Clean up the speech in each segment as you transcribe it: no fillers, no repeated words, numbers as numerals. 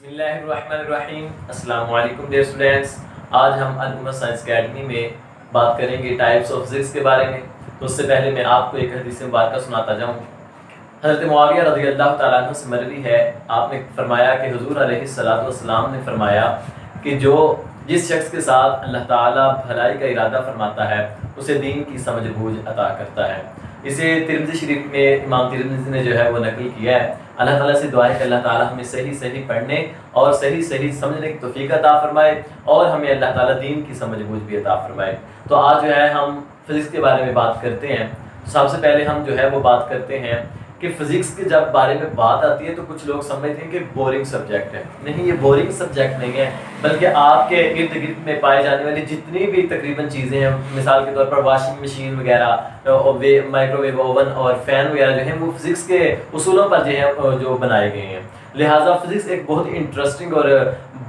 बिस्मिल्लाहिर्रहमानिर्रहीम। अस्सलाम वालेकुम डियर स्टूडेंट्स। आज हम अल-उम्मा साइंस अकेडमी में बात करेंगे टाइप्स ऑफ फिजिक्स के बारे में। तो उससे पहले मैं आपको एक हदीस मुबारक सुनाता जाऊँ। हज़रत मुआविया रज़ियल्लाहु तआला अन्हु से मरवी है, आपने फरमाया कि हुज़ूर अलैहिस्सलातु वस्सलाम ने फरमाया कि जिस शख्स के साथ अल्लाह ताला भलाई का इरादा फरमाता है उसे दीन की समझ बूझ अता करता है। इसे तिरमिज़ी शरीफ में इमाम तिरमिज़ी ने जो है वो नकल किया है। अल्लाह ताला से दुआ है कि अल्लाह ताला हमें सही सही पढ़ने और सही सही समझने की तौफीक अता फरमाए और हमें अल्लाह ताला दीन की समझ बूझ भी अता फरमाए। तो आज जो है हम फिज़िक्स के बारे में बात करते हैं। तो सबसे पहले हम जो है वो बात करते हैं कि फिज़िक्स के जब बारे में बात आती है तो कुछ लोग समझते हैं कि बोरिंग सब्जेक्ट है। नहीं, ये बोरिंग सब्जेक्ट नहीं है, बल्कि आपके इर्द गिर्द में पाए जाने वाली जितनी भी तकरीबन चीज़ें हैं, मिसाल के तौर पर वॉशिंग मशीन वगैरह, माइक्रोवेव ओवन और फ़ैन वगैरह जो हैं वो फिज़िक्स के उसूलों पर जो बनाए गए हैं। लिहाजा फिज़िक्स एक बहुत ही इंटरेस्टिंग और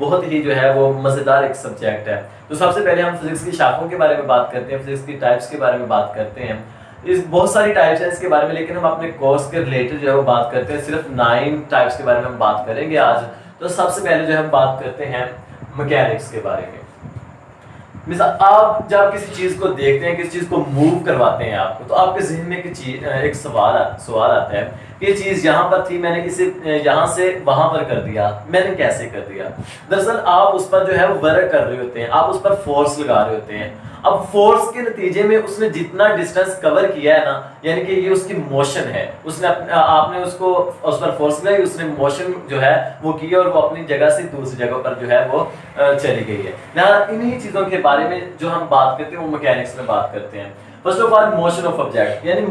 बहुत ही जो है वो मज़ेदार एक सब्जेक्ट है। तो सबसे पहले हम फिज़िक्स की शाखों के बारे में बात करते हैं, फिज़िक्स की टाइप्स के बारे में बात करते हैं। इस बहुत सारी टाइप्स हैं इसके बारे में, लेकिन हम अपने कोर्स के रिलेटेड जो है वो बात करते हैं। सिर्फ 9 टाइप्स के बारे में हम बात करेंगे आज। तो सबसे पहले जो हम बात करते हैं मैकेनिक्स के बारे में। मिसाल, आप जब किसी चीज़ को देखते हैं, किसी चीज़ को मूव करवाते हैं आपको, तो आपके जहन में एक सवाल आता है कि ये चीज़ यहाँ पर थी, मैंने इसे यहाँ से वहाँ पर कर दिया, मैंने कैसे कर दिया। दरअसल आप उस पर जो है वो वर्क कर रहे होते हैं, आप उस पर फोर्स लगा रहे होते हैं। अब फोर्स के नतीजे में उसने जितना डिस्टेंस कवर किया है ना, यानी कि ये उसकी मोशन है, आपने उसको उस पर फोर्स लगाई, उसने मोशन जो है वो की और वो अपनी जगह से दूसरी जगह पर जो है वो चली गई है ना। इन्हीं चीज़ों के बारे में जो हम बात करते हैं वो मैकेनिक्स में बात करते हैं। First of all motion of object, यानी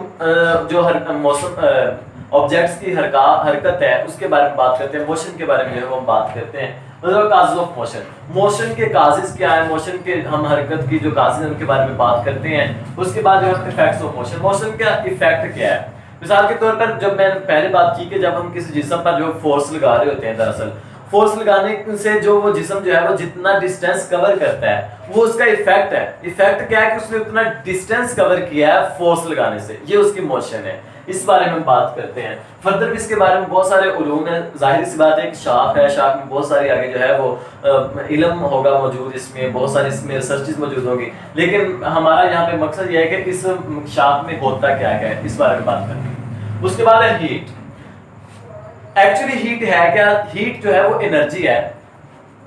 जो हर ऑब्जेक्ट्स की हरकत है उसके बारे में बात करते हैं। मोशन के बारे में जो है वो हम बात करते हैं। मतलब काजेज ऑफ मोशन, मोशन के काजेज क्या है, मोशन के हम हरकत की जो काजेज हैं उनके बारे में बात करते हैं। उसके बाद जो है इफेक्ट्स ऑफ मोशन, मोशन का इफेक्ट क्या है। मिसाल के तौर पर जब मैंने पहले बात की कि जब हम किसी जिस्म पर जो फोर्स लगा रहे होते हैं, दरअसल फोर्स लगाने से जो वो जिस्म जो है वो जितना डिस्टेंस कवर करता है वो उसका इफेक्ट है। इफेक्ट क्या है कि उसने उतना डिस्टेंस कवर किया है फोर्स लगाने से, ये उसकी मोशन है। इस बारे में बात करते हैं। फर्दर भी इसके बारे में बहुत सारे उलूम है। जाहिर सी बात है एक शाख है, शाख में बहुत सारी आगे जो है वो इल्म होगा मौजूद, इसमें बहुत सारी इसमें रिसर्चेस मौजूद होंगी, लेकिन हमारा यहाँ पे मकसद ये है कि इस शाख में होता क्या है इस बारे में बात करनी है। उसके बाद है हीट। एक्चुअली हीट है क्या? हीट जो है वो एनर्जी है।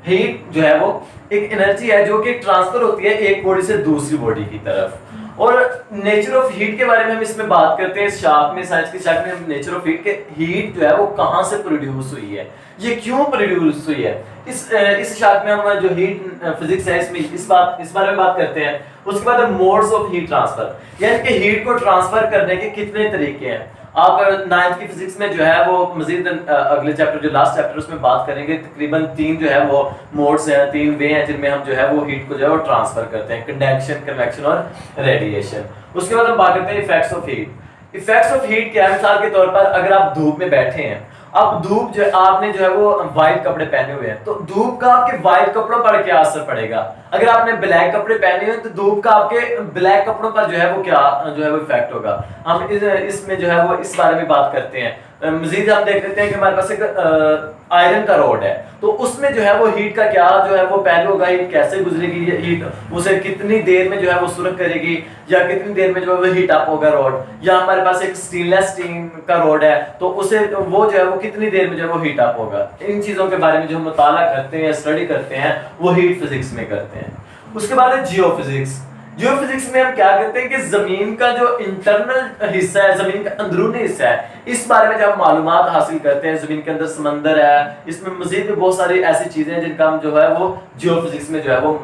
हीट जो है वो एक एनर्जी है जो कि ट्रांसफर होती है एक बॉडी से दूसरी बॉडी की तरफ। और नेचर ऑफ हीट के बारे में हम इसमें बात करते हैं। इस शाख में, साइंस की शाख में हम नेचर ऑफ हीट के हीट जो है वो कहां से प्रोड्यूस हुई है, ये क्यों प्रोड्यूस हुई है, इस शाख में हम जो हीट फिजिक्स है इसमें इस बारे में बात करते हैं। उसके बाद मोड्स ऑफ हीट ट्रांसफर, यानी कि हीट को ट्रांसफर करने के कितने तरीके हैं। आप 9th की फिजिक्स में जो है वो मजीद अगले चैप्टर जो लास्ट चैप्टर उसमें बात करेंगे। तकरीबन 3 जो है वो मोड्स हैं, 3 वे हैं जिनमें हम जो है वो हीट को जो है वो ट्रांसफर करते हैं, कंडक्शन, कन्वेक्शन और रेडिएशन। उसके बाद हम बात करते हैं effects of heat. Effects of heat क्या है? मिसाल के तौर पर अगर आप धूप में बैठे हैं, अब धूप जो आपने जो है वो व्हाइट कपड़े पहने हुए हैं, तो धूप का आपके व्हाइट कपड़ों पर क्या असर पड़ेगा। अगर आपने ब्लैक कपड़े पहने हुए तो धूप का आपके ब्लैक कपड़ों पर जो है वो क्या जो है वो इफेक्ट होगा। हम इसमें जो है वो इस बारे में बात करते हैं। मजीद हम देख लेते हैं कि हमारे पास एक आयरन का रॉड है, तो उसमें जो है वो हीट का क्या जो है वो पहलू होगा, हीट कैसे गुजरेगी, ये हीट उसे कितनी देर में जो है वो सुरख करेगी, या कितनी देर में जो है वो हीट अप होगा रॉड। या हमारे पास एक स्टेनलेस स्टील का रॉड है, तो उसे वो जो है वो कितनी देर में जो है वो हीट अप होगा। इन चीजों के बारे में जो हम मुताला करते हैं, स्टडी करते हैं, वो हीट फिजिक्स में करते हैं। उसके बाद है जियोफिजिक्स। जियोफिजिक्स में हम क्या करते हैं कि जमीन का जो इंटरनल हिस्सा है, जमीन का अंदरूनी हिस्सा है, इस बारे में जब मालूमात हासिल करते हैं। जमीन के अंदर समंदर है, इसमें मजीद भी बहुत सारी ऐसी चीजें हैं जिनका हम जो है वो जियोफिजिक्स में जो है वो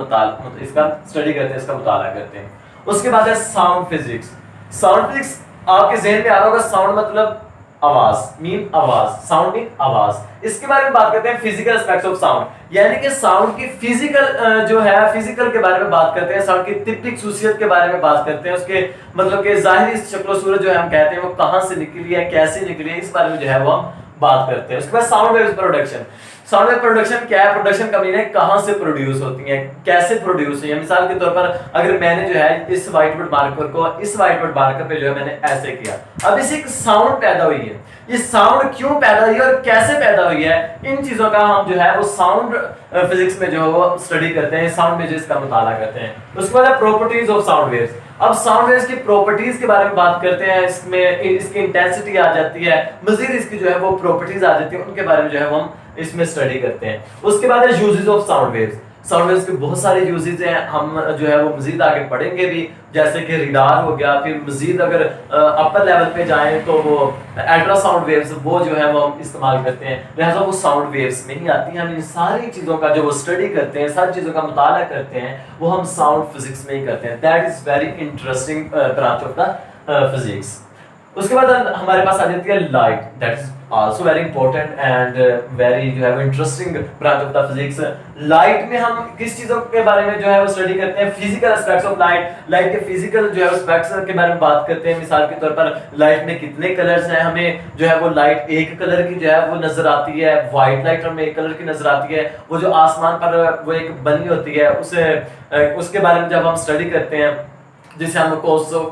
इसका स्टडी करते हैं, इसका मुताला करते हैं। उसके बाद है साउंड फिजिक्स। साउंड फिजिक्स आपके जहन में आ रहा होगा, साउंड मतलब आवाज, मीन आवाज, साउंड मीन आवाज। इसके बारे में बात करते हैं फिजिकल एस्पेक्ट्स ऑफ साउंड, यानी कि साउंड की फिजिकल जो है फिजिकल के बारे में बात करते हैं। साउंड की तिप्पिक सूसियत के बारे में बात करते हैं, उसके मतलब के जाहिरी शक्ल सूरत जो है हम कहते हैं वो कहां से निकली है, कैसे निकली है, इस बारे में जो है वो हम बात करते हैं। उसके बाद sound waves production. Sound wave production क्या है? प्रोडक्शन का मीन है कहां से प्रोड्यूस होती हैं, कैसे प्रोड्यूस हुई है। मिसाल के तौर पर अगर मैंने जो है इस व्हाइट बोर्ड मार्कर को इस व्हाइट बोर्ड मार्कर पे जो है मैंने ऐसे किया, अब इससे एक साउंड पैदा हुई है। ये साउंड क्यों पैदा हुई है और कैसे पैदा हुई है, इन चीजों का हम जो है वो साउंड फिजिक्स में जो है वो स्टडी करते हैं, साउंड वेव्स का मुताला करते हैं। उसके बाद प्रॉपर्टीज ऑफ साउंड वेव्स। अब साउंड वेव्स की प्रॉपर्टीज के बारे में बात करते हैं, इसमें इसकी इंटेंसिटी आ जाती है, मजीद इसकी जो है वो प्रॉपर्टीज आ जाती है, उनके बारे में जो है वो हम इसमें स्टडी करते हैं। उसके बाद है uses of sound waves. Sound waves के बहुत सारे यूजेस हैं, हम जो है वो मजीद आगे पढ़ेंगे भी, जैसे कि रिडार हो गया, फिर मजीद अगर अपर लेवल पे जाएं तो वो अल्ट्रासाउंड वेव्स वो जो है वो हम इस्तेमाल करते हैं, लिहाजा वो साउंड वेव्स में ही आती हैं। हम इन सारी चीज़ों का जो वो स्टडी करते हैं, सारी चीज़ों का मुताला करते हैं, वो हम साउंड फिजिक्स में ही करते हैं। That is very interesting branch of the physics. उसके बाद हमारे पास आ जाती है light, that is also very important and very जो है वो interesting branch of the physics. Light में हम किस चीजों के बारे में जो है वो स्टडी करते हैं? Physical aspects of light, light के फिजिकल जो है एस्पेक्ट्स के बारे में बात करते हैं। मिसाल के तौर पर लाइट में कितने कलर्स हैं, हमें जो है वो लाइट एक कलर की जो है वो नजर आती है, व्हाइट लाइट हमें एक कलर की नजर आती है, वो जो आसमान पर वो एक बनी होती है उसे उसके बारे में जब हम स्टडी करते हैं, जिसे हम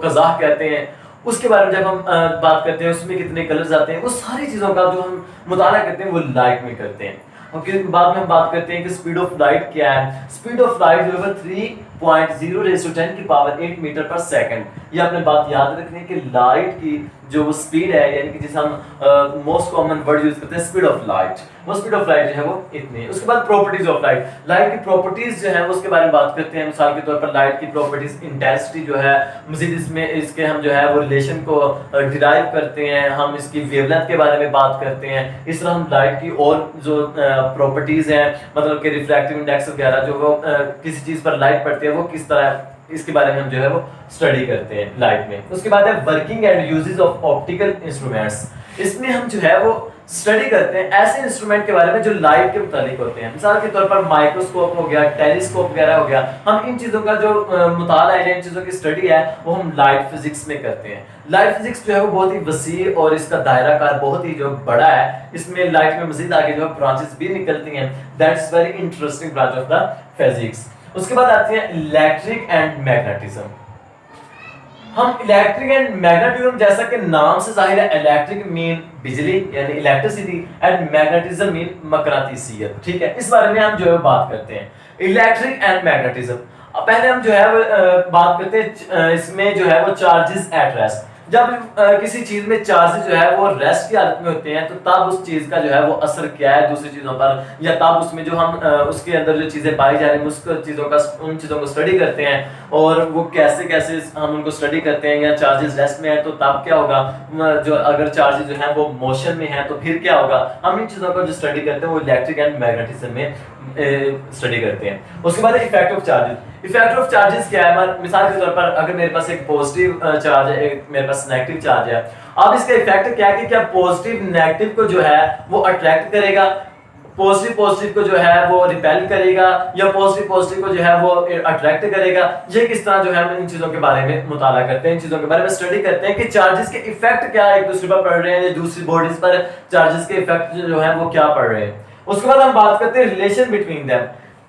कज़ाह कहते हैं, उसके बारे में जब हम बात करते हैं, उसमें कितने कलर्स आते हैं, वो सारी चीजों का जो हम मुताला करते हैं वो लाइट में करते हैं। और फिर बाद में हम बात करते हैं कि स्पीड ऑफ लाइट क्या है। स्पीड ऑफ लाइट जो है 3.0×10⁸ मीटर पर सेकंड। ये आपने बात याद रखनी है कि लाइट की जो स्पीड है, यानी कि जिसे हम मोस्ट कॉमन वर्ड यूज करते हैं स्पीड ऑफ लाइट, वो स्पीड ऑफ लाइट जो है वो इतनी है। उसके बाद प्रॉपर्टीज ऑफ लाइट, लाइट की प्रॉपर्टीज जो है उसके बारे में बात करते हैं। मिसाल के तौर पर लाइट की प्रॉपर्टीज, इंटेंसिटी जो है, मजीद इसमें इसके हम जो है वो रिलेशन को डिराइव करते हैं, हम इसकी वेवलेंथ के बारे में बात करते हैं। इस तरह हम लाइट की और जो प्रॉपर्टीज हैं, मतलब कि रिफ्रैक्टिव इंडेक्स वगैरह जो वो किसी चीज पर लाइट पड़ती है वो किस तरह, इसके बारे में हम जो है वो स्टडी करते हैं लाइट में। उसके बाद है working and uses of optical instruments. इसमें हम जो है वो स्टडी करते हैं ऐसे इंस्ट्रूमेंट के बारे में जो लाइट के मुतालिक होते हैं। मिसाल के तौर पर माइक्रोस्कोप हो गया, टेलीस्कोप वगैरह हो गया। हम इन चीजों का जो मुताला है, इन चीजों की स्टडी है, वो हम लाइट फिजिक्स में करते हैं। लाइट फिजिक्स जो है वो बहुत ही वसी और इसका दायरा कार बहुत ही जो बड़ा है। इसमें लाइट में मजीद आगे जो ब्रांचेस भी निकलती हैं। That's very interesting branch of the physics. उसके बाद आती है इलेक्ट्रिक एंड मैग्नेटिज्म। हम इलेक्ट्रिक एंड मैग्नेटिज्म, जैसा कि नाम से जाहिर है, इलेक्ट्रिक मीन बिजली यानी इलेक्ट्रिसिटी एंड मैग्नेटिज्म मीन मकनातीसियत। ठीक है, इस बारे में हम जो है बात करते हैं, इलेक्ट्रिक एंड मैग्नेटिज्म। पहले हम जो है वो बात करते हैं इसमें जो है वो चार्जेस एट रेस्ट। जब किसी चीज में चार्जेस जो है वो रेस्ट की हालत में होते हैं, तो तब उस चीज का जो है वो असर क्या है दूसरी चीजों पर, या तब उसमें जो हम उसके अंदर जो चीजें पाई जा रही हैं उन चीजों को स्टडी करते हैं, और वो कैसे कैसे हम उनको स्टडी करते हैं। या चार्जेस रेस्ट में है तो तब क्या होगा, जो अगर चार्जेस जो है वो मोशन में है तो फिर क्या होगा। हम इन चीजों को जो स्टडी करते हैं वो इलेक्ट्रिक एंड मैग्नेटिज्म में स्टडी करते हैं। उसके बाद effect of charges. Effect of charges क्या है? मिसाल के तौर पर अगर मेरे पास एक पॉजिटिव चार्ज है, एक मेरे पास नेगेटिव चार्ज है, अब इसका इफेक्ट क्या है कि क्या पॉजिटिव नेगेटिव को जो है वो अट्रैक्ट करेगा, पॉजिटिव को जो है वो रिपेल करेगा, या पॉजिटिव को जो है वो अट्रैक्ट करेगा। ये किस तरह जो है हम इन चीजों के बारे में मुताला करते हैं, इन चीजों के बारे में स्टडी करते हैं कि चार्जेस के इफेक्ट क्या एक दूसरे पर पड़ रहे हैं, या दूसरी बॉडीज पर चार्जेस के इफेक्ट जो है वो क्या पड़ रहे हैं। उसके बाद हम बात करते हैं रिलेशन बिटवीन देम।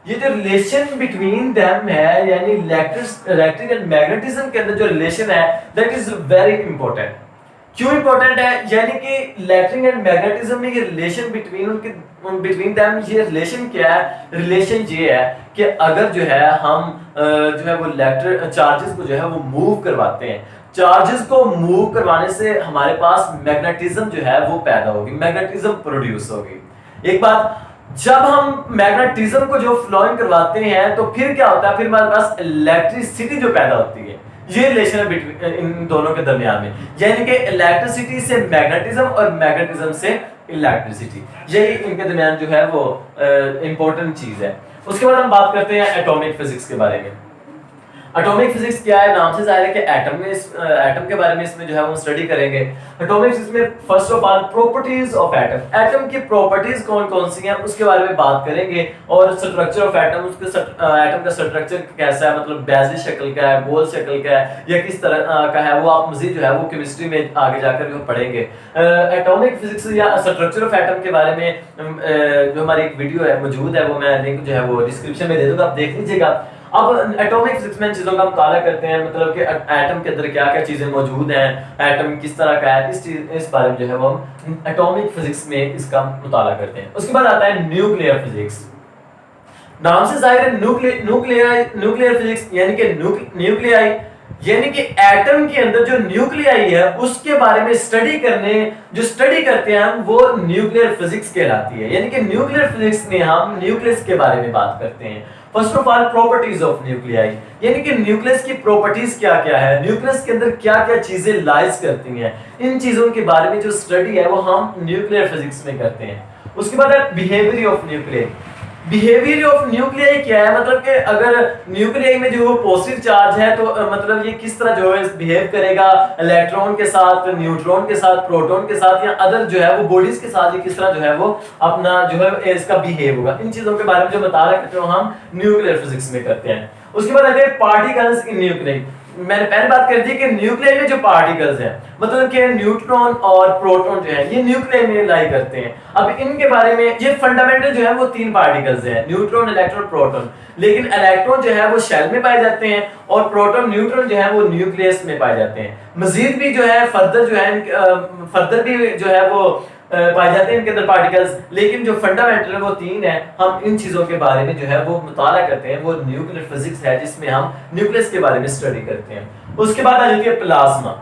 ये जो रिलेशन बिटवीन देम है, यानी इलेक्ट्रिक एंड मैग्नेटिज्म के अंदर जो रिलेशन है, दैट इज वेरी इंपॉर्टेंट। क्यों इंपॉर्टेंट है? यानी कि इलेक्ट्रिक एंड मैग्नेटिज्म में ये रिलेशन बिटवीन देम, ये रिलेशन क्या है? रिलेशन ये है कि अगर जो है हम जो है वो इलेक्ट्रिक चार्जेस को जो है वो मूव करवाते हैं, चार्जेस को मूव करवाने से हमारे पास मैग्नेटिज्म जो है वो पैदा होगी, मैग्नेटिज्म प्रोड्यूस होगी। एक बात, जब हम मैग्नेटिज्म को जो फ्लोइंग करवाते हैं तो फिर क्या होता है, फिर हमारे पास इलेक्ट्रिसिटी जो पैदा होती है। ये रिलेशन है इन दोनों के दरमियान में, यानी कि इलेक्ट्रिसिटी से मैग्नेटिज्म और मैग्नेटिज्म से इलेक्ट्रिसिटी, यही इनके दरमियान जो है वो इंपॉर्टेंट चीज है। उसके बाद हम बात करते हैं एटॉमिक फिजिक्स के बारे में। एटॉमिक फिजिक्स क्या है? नाम से जाहिर है कि एटम के बारे में इसमें जो है वो स्टडी करेंगे। एटॉमिक फिजिक्स में first of all properties of atom, atom की प्रॉपर्टीज कौन कौन सी हैं उसके बारे में बात करेंगे, और स्ट्रक्चर ऑफ एटम, उसके एटम का स्ट्रक्चर कैसा है, मतलब बेज़िक शक्ल का है, गोल शक्ल का है, या किस तरह का है, वो आप मजीद जो है वो केमिस्ट्री में आगे जाकर जो पढ़ेंगे। एटॉमिक फिजिक्स या स्ट्रक्चर ऑफ एटम के बारे में जो हमारी एक वीडियो है मौजूद है, वो मैं लिंक जो है वो डिस्क्रिप्शन में दे दूंगा, आप देख लीजिएगा। अब एटॉमिक फिजिक्स में चीजों का मुताला करते हैं, मतलब कि एटम के अंदर क्या क्या चीजें मौजूद हैं, एटम किस तरह का है, इस बारे में जो है वो हम एटॉमिक फिजिक्स में इसका मुताला करते हैं। उसके बाद आता है न्यूक्लियर फिजिक्स। नाम से जाहिर है न्यूक्लियर फिजिक्स यानी कि न्यूक्लियाई, यानी कि एटम के अंदर जो न्यूक्लियाई है उसके बारे में स्टडी करते हैं हम, वो न्यूक्लियर फिजिक्स कहलाती है। यानी कि न्यूक्लियर फिजिक्स में हम न्यूक्लियस के बारे में बात करते हैं। First of all properties of nuclei, यानी कि न्यूक्लियस की प्रॉपर्टीज क्या क्या है, न्यूक्लियस के अंदर क्या क्या चीजें लाइज करती हैं, इन चीजों के बारे में जो स्टडी है वो हम न्यूक्लियर फिजिक्स में करते हैं। उसके बाद है behaviour of nuclei. Behaviour of nuclei क्या है, मतलब कि अगर न्यूक्लियाई में जो पॉजिटिव चार्ज है तो मतलब ये किस तरह जो है बिहेव करेगा इलेक्ट्रॉन के साथ, न्यूट्रॉन के साथ, प्रोटॉन के साथ, या अदर जो है वो बॉडीज के साथ ये किस तरह जो है वो अपना जो है इसका बिहेव होगा, इन चीजों के बारे में जो बता रहे हैं हम न्यूक्लियर फिजिक्स में करते हैं। उसके बाद आते हैं पार्टिकल्स इन न्यूक्लियाई। मैंने पहले बात कर दी कि न्यूक्लियाई में जो पार्टिकल्स हैं, मतलब कि न्यूट्रॉन और प्रोटॉन जो है ये न्यूक्लियाई में लाई करते हैं। अब इनके बारे में ये फंडामेंटल जो है वो तीन पार्टिकल्स हैं, न्यूट्रॉन, इलेक्ट्रॉन, प्रोटॉन। लेकिन इलेक्ट्रॉन जो है वो शेल में पाए जाते हैं और प्रोटॉन, न्यूट्रॉन जो है वो न्यूक्लियस में पाए जाते हैं। मजीद भी जो है फर्दर भी जो है वो पाए जाते हैं इनके अंदर पार्टिकल्स, लेकिन जो फंडामेंटल है वो तीन है। हम इन चीजों के बारे में जो है वो मुताला करते हैं, वो न्यूक्लियर फिजिक्स है जिसमें हम न्यूक्लियस के बारे में स्टडी करते हैं। उसके बाद आ जाती है प्लाज्मा।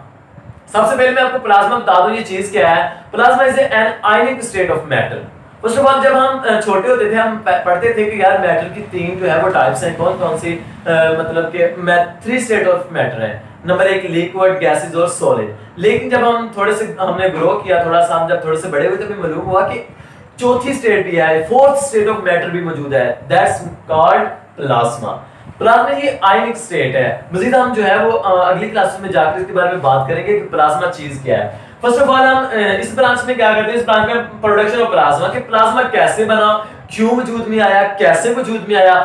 सबसे पहले मैं आपको प्लाज्मा बता दूं ये चीज क्या है। Plasma is an ionic state of matter. First of all जब हम छोटे होते थे हम पढ़ते थे कि यार मैटर की तीन जो है वो टाइप्स हैं, कौन कौन सी, मतलब कि थ्री स्टेट ऑफ मैटर है। नंबर एक लिक्विड, गैसेस और सॉलिड। लेकिन जब हम हमने ग्रो किया, थोड़ा सा हम जब थोड़े से बड़े हुए तो मालूम हुआ कि चौथी स्टेट भी है, फोर्थ स्टेट ऑफ मैटर भी मौजूद है, दैट्स कॉल्ड प्लाज्मा। प्लाज्मा ये आयनिक स्टेट है। मजीद हम जो है वो अगली क्लास में जाकर इसके बारे में बात करेंगे कि प्लाज्मा चीज क्या है। फर्स्ट ऑफ ऑल हम इस ब्रांच में क्या करते हैं, इस ब्रांच में प्रोडक्शन ऑफ प्लाज्मा, कि प्लाज्मा कैसे बना, क्यों वजूद में आया, कैसे वजूद में आया,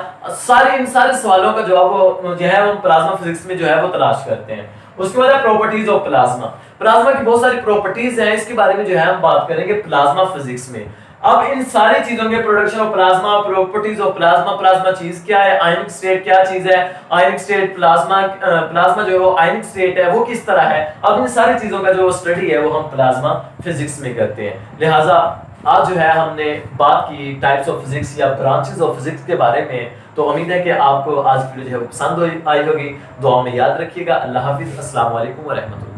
इन सारे सवालों का जवाब जो है हम प्लाज्मा फिजिक्स में जो है वो तलाश करते हैं। उसके बाद है प्रॉपर्टीज ऑफ प्लाज्मा। प्लाज्मा की बहुत सारी प्रॉपर्टीज हैं, इसके बारे में जो है हम बात करेंगे प्लाज्मा फिजिक्स में। अब इन सारी चीजों के production of plasma, properties of plasma, plasma चीज क्या है, आयनिक स्टेट क्या चीज है, आयनिक स्टेट प्लाज्मा जो है वो आयनिक स्टेट है वो किस तरह है, अब इन सारी चीजों का जो स्टडी है वो हम प्लाज्मा फिजिक्स में करते हैं। लिहाजा आज जो है हमने बात की टाइप्स ऑफ फिजिक्स या ब्रांचेस ऑफ फिजिक्स के बारे में। तो उम्मीद है कि आपको आज की वीडियो जो है पसंद आई होगी। दुआ में याद रखिएगा। अल्लाह हाफिज। अस्सलाम वालेकुम व रहमतुल्लाह।